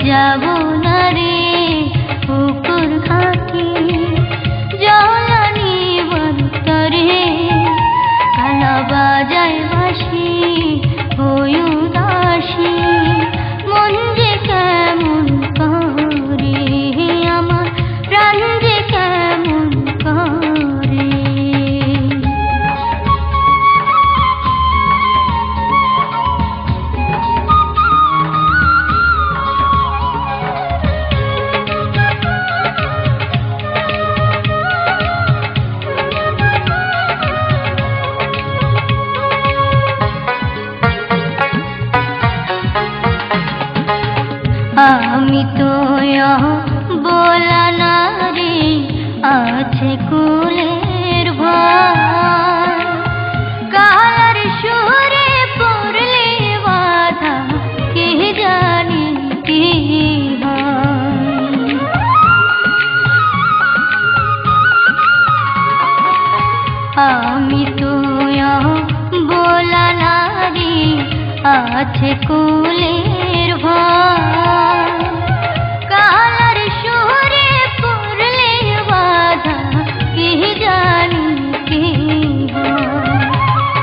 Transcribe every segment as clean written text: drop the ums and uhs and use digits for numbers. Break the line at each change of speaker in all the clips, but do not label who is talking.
যাব না রে পুকুর ঘাটে জলানি বন্তরে কালা বাজায় বাঁশি হই উদাসী মন যে কেমন করে আমার প্রাণ যে কেমন করে আমি তো বলা না রে আছে কুলের ভার কালার সুরে পড়লে বাধা কে জানি কি হয় আমি তো বলা না রে আছে কুলের ভার কালার সুরে পড়লে বাধা কি জানি কি হয়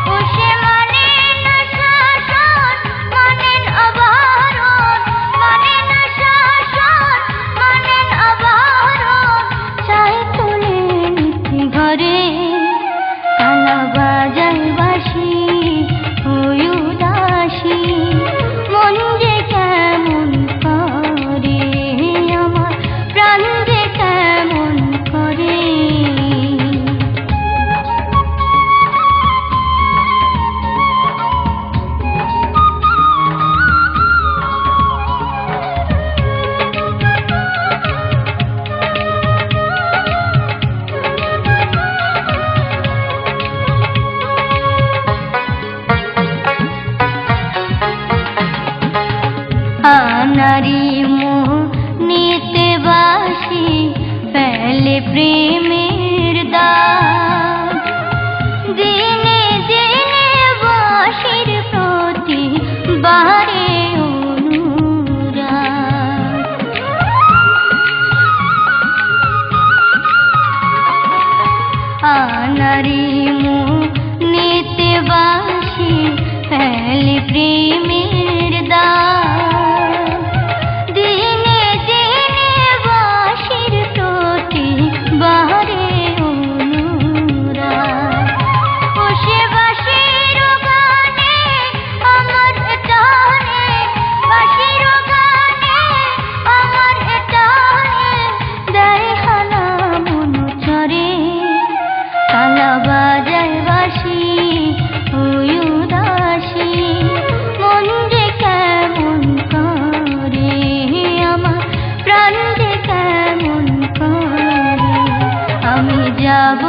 ও সে মানে না শাসন মানেন অবারণ মানে না শাসন মানেন অবারণ চাই তুলে নিতে ঘরে কালা বাজায় বাঁশি হই উদাসী মন যে কেমন করে আমার প্রাণ যে কেমন করে নারী মোহ নিতে বাসি ফেলে প্রেমের দাগ দিনে দিনে বাসির প্রতি বারে অনুরাগ নারী মোহ নিতে বাসি ফেলে প্রেমের দাগ কালা বাজায় বাঁশি হই উদাসী মন যে কেমন করে আমার প্রাণ যে কেমন করে আমি যাব